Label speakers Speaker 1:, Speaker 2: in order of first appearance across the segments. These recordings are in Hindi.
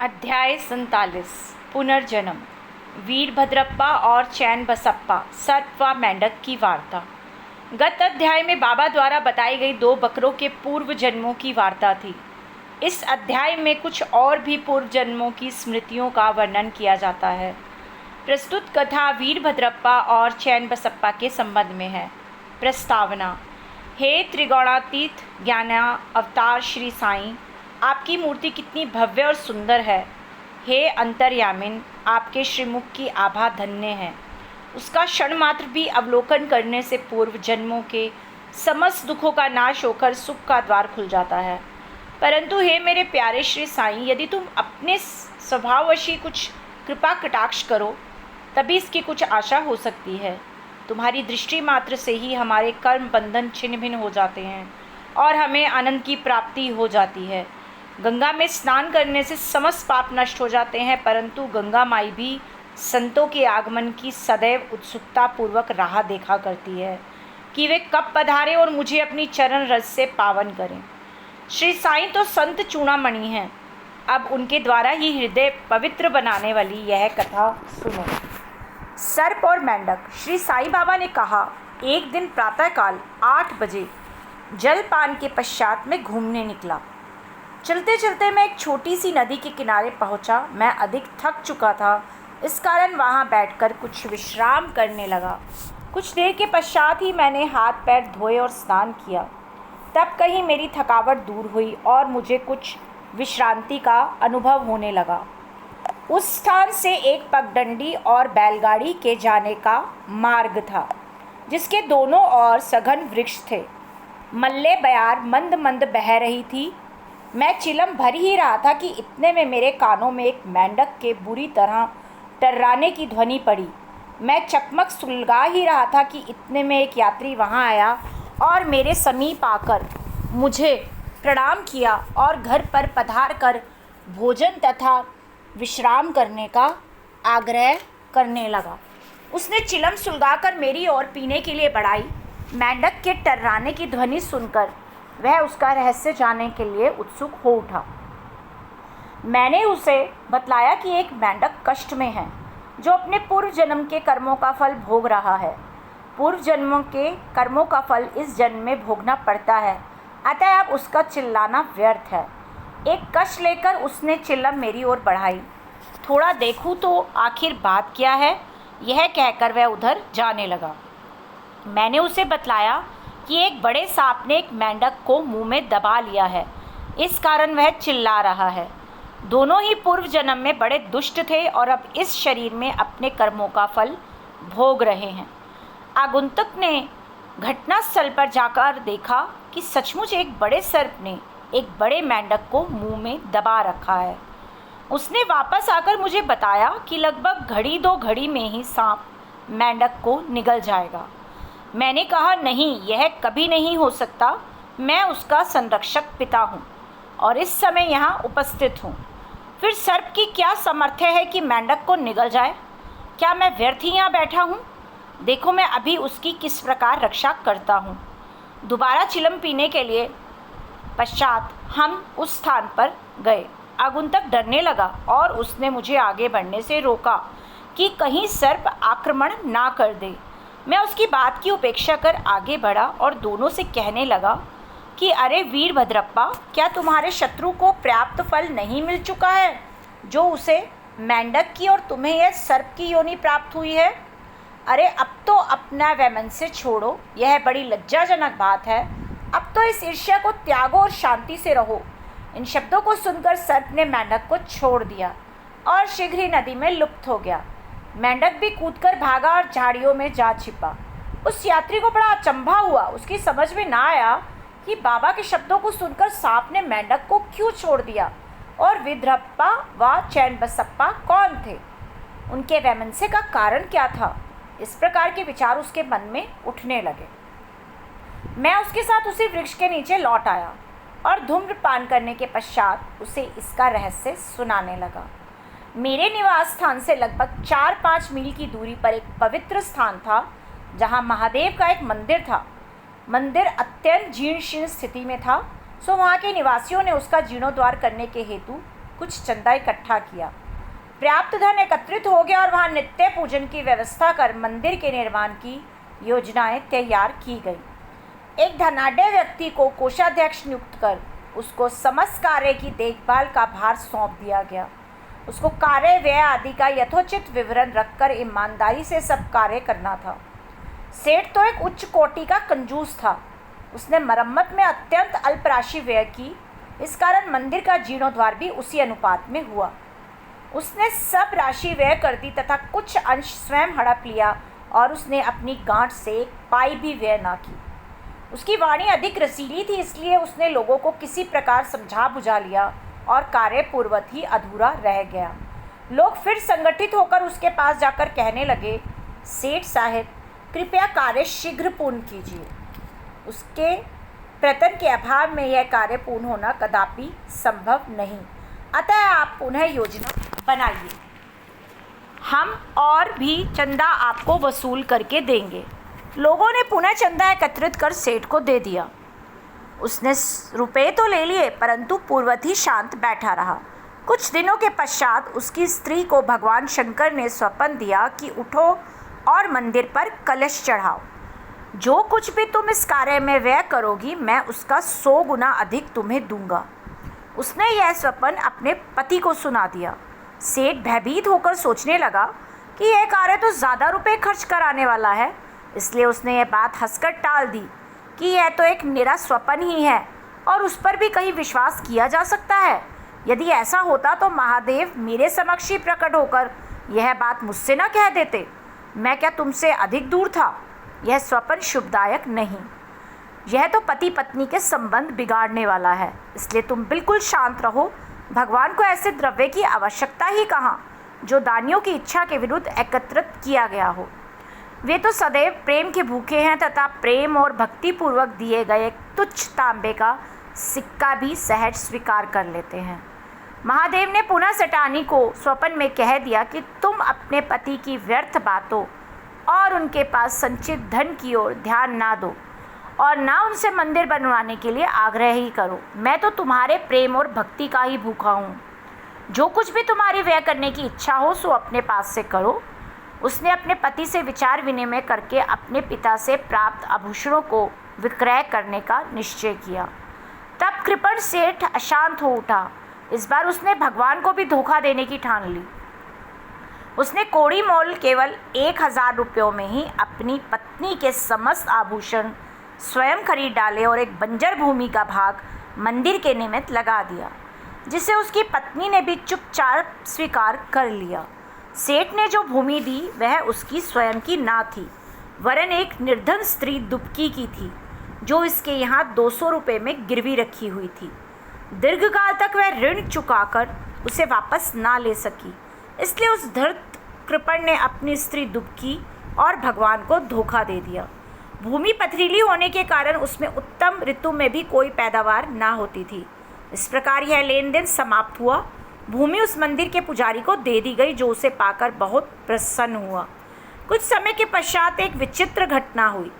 Speaker 1: अध्याय 47 पुनर्जन्म। वीरभद्रप्पा और चैन बसप्पा, सर्प व मेंढक की वार्ता। गत अध्याय में बाबा द्वारा बताई गई 2 बकरों के पूर्व जन्मों की वार्ता थी। इस अध्याय में कुछ और भी पूर्व जन्मों की स्मृतियों का वर्णन किया जाता है। प्रस्तुत कथा वीरभद्रप्पा और चैन बसप्पा के संबंध में है। प्रस्तावना। हे त्रिगुणातीत ज्ञाना अवतार श्री साईं, आपकी मूर्ति कितनी भव्य और सुंदर है। हे अंतर्यामिन, आपके श्रीमुख की आभा धन्य है। उसका क्षण मात्र भी अवलोकन करने से पूर्व जन्मों के समस्त दुखों का नाश होकर सुख का द्वार खुल जाता है। परंतु हे मेरे प्यारे श्री साईं, यदि तुम अपने स्वभाववशी कुछ कृपा कटाक्ष करो तभी इसकी कुछ आशा हो सकती है। तुम्हारी दृष्टि मात्र से ही हमारे कर्म बंधन छिन्न भिन्न हो जाते हैं और हमें आनंद की प्राप्ति हो जाती है। गंगा में स्नान करने से समस्त पाप नष्ट हो जाते हैं, परंतु गंगा माई भी संतों के आगमन की सदैव उत्सुकता पूर्वक राह देखा करती है कि वे कब पधारे और मुझे अपनी चरण रस से पावन करें। श्री साईं तो संत चूड़ामणि हैं। अब उनके द्वारा ही हृदय पवित्र बनाने वाली यह कथा सुनो। सर्प और मेंढक। श्री साईं बाबा ने कहा, एक दिन प्रातःकाल 8 बजे जलपान के पश्चात मैं घूमने निकला। चलते चलते मैं एक छोटी सी नदी के किनारे पहुंचा। मैं अधिक थक चुका था, इस कारण वहां बैठकर कुछ विश्राम करने लगा। कुछ देर के पश्चात ही मैंने हाथ पैर धोए और स्नान किया। तब कहीं मेरी थकावट दूर हुई और मुझे कुछ विश्रांति का अनुभव होने लगा। उस स्थान से एक पगडंडी और बैलगाड़ी के जाने का मार्ग था, जिसके दोनों ओर सघन वृक्ष थे। मल्ले बयार मंद मंद बह रही थी। मैं चिलम भर ही रहा था कि इतने में मेरे कानों में एक मेंढक के बुरी तरह टर्राने की ध्वनि पड़ी। मैं चकमक सुलगा ही रहा था कि इतने में एक यात्री वहां आया और मेरे समीप आकर मुझे प्रणाम किया और घर पर पधार कर भोजन तथा विश्राम करने का आग्रह करने लगा। उसने चिलम सुलगाकर मेरी ओर पीने के लिए बढ़ाई। मेंढक के टर्राने की ध्वनि सुनकर वह उसका रहस्य जानने के लिए उत्सुक हो उठा। मैंने उसे बतलाया कि एक मेंढक कष्ट में है, जो अपने पूर्व जन्म के कर्मों का फल भोग रहा है। पूर्व जन्मों के कर्मों का फल इस जन्म में भोगना पड़ता है, अतः अब उसका चिल्लाना व्यर्थ है। एक कष्ट लेकर उसने चिल्लम मेरी ओर बढ़ाई। थोड़ा देखूं तो आखिर बात क्या है, यह कहकर वह उधर जाने लगा। मैंने उसे बतलाया कि एक बड़े सांप ने एक मेंढक को मुंह में दबा लिया है, इस कारण वह चिल्ला रहा है। दोनों ही पूर्व जन्म में बड़े दुष्ट थे और अब इस शरीर में अपने कर्मों का फल भोग रहे हैं। आगंतुक ने घटनास्थल पर जाकर देखा कि सचमुच एक बड़े सर्प ने एक बड़े मेंढक को मुंह में दबा रखा है। उसने वापस आकर मुझे बताया कि लगभग घड़ी 2 घड़ी में ही सांप मेंढक को निगल जाएगा। मैंने कहा, नहीं, यह कभी नहीं हो सकता। मैं उसका संरक्षक पिता हूँ और इस समय यहाँ उपस्थित हूँ। फिर सर्प की क्या सामर्थ्य है कि मेंढक को निगल जाए? क्या मैं व्यर्थ ही यहाँ बैठा हूँ? देखो मैं अभी उसकी किस प्रकार रक्षा करता हूँ। दोबारा चिलम पीने के लिए पश्चात हम उस स्थान पर गए। आगंतुक डरने लगा और उसने मुझे आगे बढ़ने से रोका कि कहीं सर्प आक्रमण ना कर दे। मैं उसकी बात की उपेक्षा कर आगे बढ़ा और दोनों से कहने लगा कि अरे वीरभद्रप्पा, क्या तुम्हारे शत्रु को पर्याप्त फल नहीं मिल चुका है, जो उसे मेंढक की और तुम्हें यह सर्प की योनि प्राप्त हुई है? अरे अब तो अपना वैमनस्य छोड़ो, यह बड़ी लज्जाजनक बात है। अब तो इस ईर्ष्या को त्यागो और शांति से रहो। इन शब्दों को सुनकर सर्प ने मेंढक को छोड़ दिया और शीघ्र ही नदी में लुप्त हो गया। मेंढक भी कूदकर भागा और झाड़ियों में जा छिपा। उस यात्री को बड़ा अचंभा हुआ। उसकी समझ में ना आया कि बाबा के शब्दों को सुनकर सांप ने मेंढक को क्यों छोड़ दिया और वीरभद्रप्पा व चैन बसप्पा कौन थे, उनके वैमनस्य का कारण क्या था। इस प्रकार के विचार उसके मन में उठने लगे। मैं उसके साथ उसी वृक्ष के नीचे लौट आया और धूम्रपान करने के पश्चात उसे इसका रहस्य सुनाने लगा। मेरे निवास स्थान से लगभग 4-5 मील की दूरी पर एक पवित्र स्थान था, जहां महादेव का एक मंदिर था। मंदिर अत्यंत जीर्ण शीर्ण स्थिति में था, सो वहां के निवासियों ने उसका जीर्णोद्धार करने के हेतु कुछ चंदा इकट्ठा किया। पर्याप्त धन एकत्रित हो गया और वहाँ नित्य पूजन की व्यवस्था कर मंदिर के निर्माण की योजनाएं तैयार की गई। एक धनाढ्य व्यक्ति को कोषाध्यक्ष नियुक्त कर उसको समस्त कार्य की देखभाल का भार सौंप दिया गया। उसको कार्य व्यय आदि का यथोचित विवरण रखकर ईमानदारी से सब कार्य करना था। सेठ तो एक उच्च कोटि का कंजूस था। उसने मरम्मत में अत्यंत अल्प राशि व्यय की। इस कारण मंदिर का जीर्णोद्धार भी उसी अनुपात में हुआ। उसने सब राशि व्यय कर दी तथा कुछ अंश स्वयं हड़प लिया और उसने अपनी गांठ से एक पाई भी व्यय ना की। उसकी वाणी अधिक रसीली थी, इसलिए उसने लोगों को किसी प्रकार समझा बुझा लिया और कार्य पूर्वत ही अधूरा रह गया। लोग फिर संगठित होकर उसके पास जाकर कहने लगे, सेठ साहब कृपया कार्य शीघ्र पूर्ण कीजिए। उसके प्रयत्न के अभाव में यह कार्य पूर्ण होना कदापि संभव नहीं, अतः आप पुनः योजना बनाइए। हम और भी चंदा आपको वसूल करके देंगे। लोगों ने पुनः चंदा एकत्रित कर सेठ को दे दिया। उसने रुपए तो ले लिए, परंतु पूर्वत ही शांत बैठा रहा। कुछ दिनों के पश्चात उसकी स्त्री को भगवान शंकर ने स्वप्न दिया कि उठो और मंदिर पर कलश चढ़ाओ। जो कुछ भी तुम इस कार्य में व्यय करोगी, मैं उसका 100 गुना अधिक तुम्हें दूंगा। उसने यह स्वप्न अपने पति को सुना दिया। सेठ भयभीत होकर सोचने लगा कि यह कार्य तो ज़्यादा रुपए खर्च कराने वाला है, इसलिए उसने यह बात हंसकर टाल दी कि यह तो एक निरा स्वप्न ही है और उस पर भी कहीं विश्वास किया जा सकता है। यदि ऐसा होता तो महादेव मेरे समक्ष ही प्रकट होकर यह बात मुझसे न कह देते। मैं क्या तुमसे अधिक दूर था? यह स्वप्न शुभदायक नहीं। यह तो पति पत्नी के संबंध बिगाड़ने वाला है, इसलिए तुम बिल्कुल शांत रहो। भगवान को ऐसे द्रव्य की आवश्यकता ही कहाँ जो दानियों की इच्छा के विरुद्ध एकत्रित किया गया हो। वे तो सदैव प्रेम के भूखे हैं तथा प्रेम और भक्तिपूर्वक दिए गए तुच्छ तांबे का सिक्का भी सहज स्वीकार कर लेते हैं। महादेव ने पुनः सेठानी को स्वप्न में कह दिया कि तुम अपने पति की व्यर्थ बातों और उनके पास संचित धन की ओर ध्यान ना दो और ना उनसे मंदिर बनवाने के लिए आग्रह ही करो। मैं तो तुम्हारे प्रेम और भक्ति का ही भूखा हूँ। जो कुछ भी तुम्हारी व्यय करने की इच्छा हो सो अपने पास से करो। उसने अपने पति से विचार विनिमय करके अपने पिता से प्राप्त आभूषणों को विक्रय करने का निश्चय किया। तब कृपण सेठ अशांत हो उठा। इस बार उसने भगवान को भी धोखा देने की ठान ली। उसने कौड़ी मोल केवल 1000 रुपयों में ही अपनी पत्नी के समस्त आभूषण स्वयं खरीद डाले और एक बंजर भूमि का भाग मंदिर के निमित्त लगा दिया, जिसे उसकी पत्नी ने भी चुपचाप स्वीकार कर लिया। सेठ ने जो भूमि दी वह उसकी स्वयं की ना थी, वरन एक निर्धन स्त्री दुबकी की थी जो इसके यहाँ 200 रुपये में गिरवी रखी हुई थी। दीर्घकाल तक वह ऋण चुकाकर उसे वापस ना ले सकी, इसलिए उस धृत कृपण ने अपनी स्त्री दुबकी और भगवान को धोखा दे दिया। भूमि पथरीली होने के कारण उसमें उत्तम ऋतु में भी कोई पैदावार ना होती थी। इस प्रकार यह लेन देन समाप्त हुआ। भूमि उस मंदिर के पुजारी को दे दी गई, जो उसे पाकर बहुत प्रसन्न हुआ। कुछ समय के पश्चात एक विचित्र घटना हुई।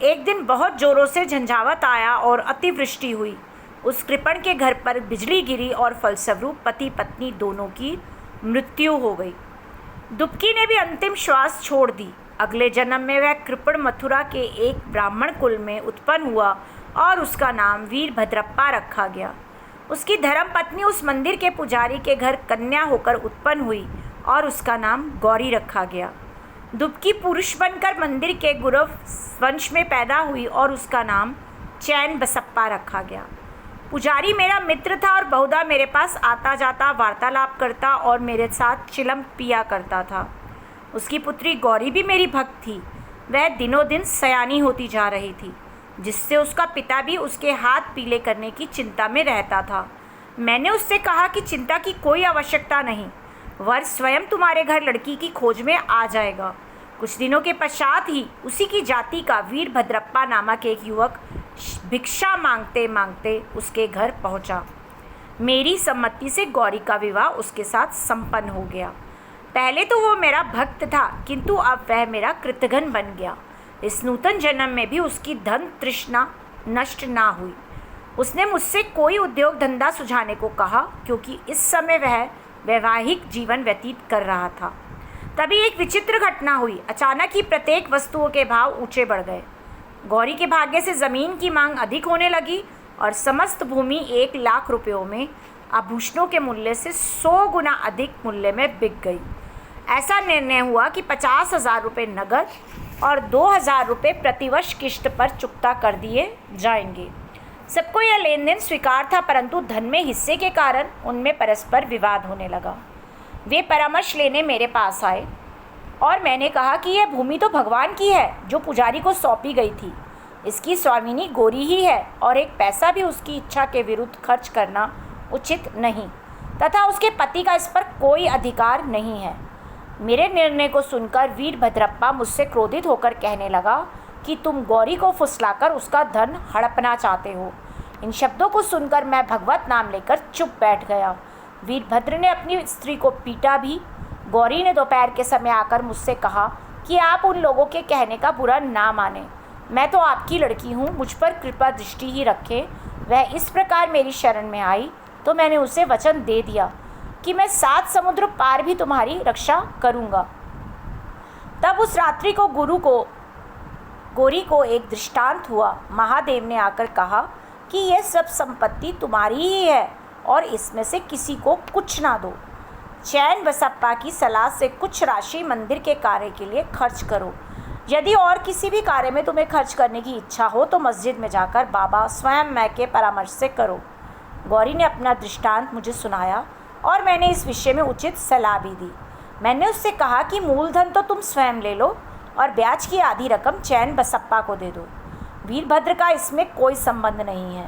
Speaker 1: एक दिन बहुत जोरों से झंझावात आया और अतिवृष्टि हुई। उस कृपण के घर पर बिजली गिरी और फलस्वरूप पति पत्नी दोनों की मृत्यु हो गई। दुबकी ने भी अंतिम श्वास छोड़ दी। अगले जन्म में वह कृपण मथुरा के एक ब्राह्मण कुल में उत्पन्न हुआ और उसका नाम वीरभद्रप्पा रखा गया। उसकी धर्म पत्नी उस मंदिर के पुजारी के घर कन्या होकर उत्पन्न हुई और उसका नाम गौरी रखा गया। दुबकी पुरुष बनकर मंदिर के गुरव वंश में पैदा हुई और उसका नाम चैन बसप्पा रखा गया। पुजारी मेरा मित्र था और बहुधा मेरे पास आता जाता, वार्तालाप करता और मेरे साथ चिलम पिया करता था। उसकी पुत्री गौरी भी मेरी भक्त थी। वह दिनों दिन सयानी होती जा रही थी, जिससे उसका पिता भी उसके हाथ पीले करने की चिंता में रहता था। मैंने उससे कहा कि चिंता की कोई आवश्यकता नहीं, वर स्वयं तुम्हारे घर लड़की की खोज में आ जाएगा। कुछ दिनों के पश्चात ही उसी की जाति का वीरभद्रप्पा नामक एक युवक भिक्षा मांगते मांगते उसके घर पहुंचा। मेरी सम्मति से गौरी का विवाह उसके साथ संपन्न हो गया। पहले तो वो मेरा भक्त था, किंतु अब वह मेरा कृतघ्न बन गया। इस नूतन जन्म में भी उसकी धन तृष्णा नष्ट ना हुई। उसने मुझसे कोई उद्योग धंधा सुझाने को कहा, क्योंकि इस समय वह वैवाहिक जीवन व्यतीत कर रहा था। तभी एक विचित्र घटना हुई। अचानक ही प्रत्येक वस्तुओं के भाव ऊंचे बढ़ गए। गौरी के भाग्य से ज़मीन की मांग अधिक होने लगी और समस्त भूमि 1,00,000 रुपयों में आभूषणों के मूल्य से 100 गुना अधिक मूल्य में बिक गई। ऐसा निर्णय हुआ कि 50,000 रुपये नगद और 2,000 रुपये प्रतिवर्ष किश्त पर चुकता कर दिए जाएंगे। सबको यह लेन देन स्वीकार था, परंतु धन में हिस्से के कारण उनमें परस्पर विवाद होने लगा। वे परामर्श लेने मेरे पास आए और मैंने कहा कि यह भूमि तो भगवान की है, जो पुजारी को सौंपी गई थी। इसकी स्वामिनी गौरी ही है और एक पैसा भी उसकी इच्छा के विरुद्ध खर्च करना उचित नहीं, तथा उसके पति का इस पर कोई अधिकार नहीं है। मेरे निर्णय को सुनकर वीरभद्रप्पा मुझसे क्रोधित होकर कहने लगा कि तुम गौरी को फुसलाकर उसका धन हड़पना चाहते हो। इन शब्दों को सुनकर मैं भगवत नाम लेकर चुप बैठ गया। वीरभद्र ने अपनी स्त्री को पीटा भी। गौरी ने दोपहर के समय आकर मुझसे कहा कि आप उन लोगों के कहने का बुरा ना माने। मैं तो आपकी लड़की हूँ, मुझ पर कृपा दृष्टि ही रखें। वह इस प्रकार मेरी शरण में आई तो मैंने उसे वचन दे दिया कि मैं 7 समुद्र पार भी तुम्हारी रक्षा करूँगा। तब उस रात्रि को गौरी को एक दृष्टांत हुआ। महादेव ने आकर कहा कि यह सब संपत्ति तुम्हारी ही है और इसमें से किसी को कुछ ना दो। चैन बसप्पा की सलाह से कुछ राशि मंदिर के कार्य के लिए खर्च करो। यदि और किसी भी कार्य में तुम्हें खर्च करने की इच्छा हो तो मस्जिद में जाकर बाबा स्वयं मैं के परामर्श से करो। गौरी ने अपना दृष्टांत मुझे सुनाया और मैंने इस विषय में उचित सलाह भी दी। मैंने उससे कहा कि मूलधन तो तुम स्वयं ले लो और ब्याज की आधी रकम चैन बसप्पा को दे दो। वीरभद्र का इसमें कोई संबंध नहीं है।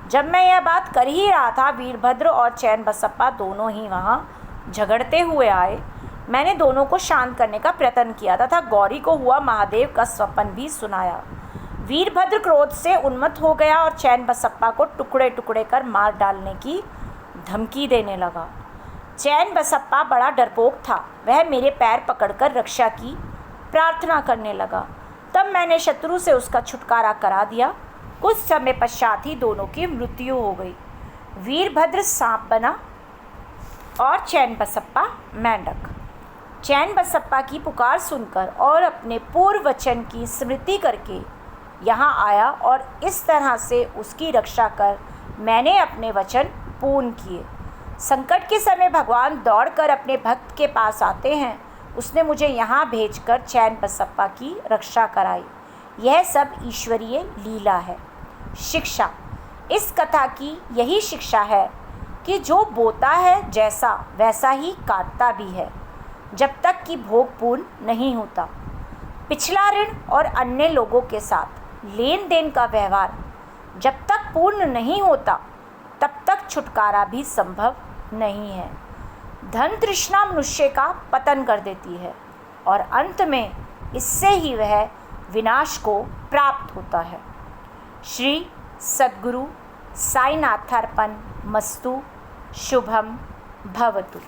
Speaker 1: जब मैं यह बात कर ही रहा था, वीरभद्र और चैन बसप्पा दोनों ही वहाँ झगड़ते हुए आए। मैंने दोनों को शांत करने का प्रयत्न किया तथा गौरी को हुआ महादेव का स्वप्न भी सुनाया। वीरभद्र क्रोध से उन्मत्त हो गया और चैन बसप्पा को टुकड़े टुकड़े कर मार डालने की धमकी देने लगा। चैन बसप्पा बड़ा डरपोक था। वह मेरे पैर पकड़कर रक्षा की प्रार्थना करने लगा। तब मैंने शत्रु से उसका छुटकारा करा दिया। कुछ समय पश्चात ही दोनों की मृत्यु हो गई। वीरभद्र सांप बना और चैन बसप्पा मेंढक। चैन बसप्पा की पुकार सुनकर और अपने पूर्व वचन की स्मृति करके यहाँ आया और इस तरह से उसकी रक्षा कर मैंने अपने वचन पूर्ण किए। संकट के समय भगवान दौड़कर अपने भक्त के पास आते हैं। उसने मुझे यहाँ भेजकर चैन बसप्पा की रक्षा कराई। यह सब ईश्वरीय लीला है। शिक्षा, इस कथा की यही शिक्षा है कि जो बोता है जैसा वैसा ही काटता भी है, जब तक कि भोग पूर्ण नहीं होता। पिछला ऋण और अन्य लोगों के साथ लेन देन का व्यवहार जब तक पूर्ण नहीं होता तब तक छुटकारा भी संभव नहीं है। धन तृष्णा मनुष्य का पतन कर देती है और अंत में इससे ही वह विनाश को प्राप्त होता है। श्री सद्गुरु साईनाथार्पण मस्तु। शुभम भवतु।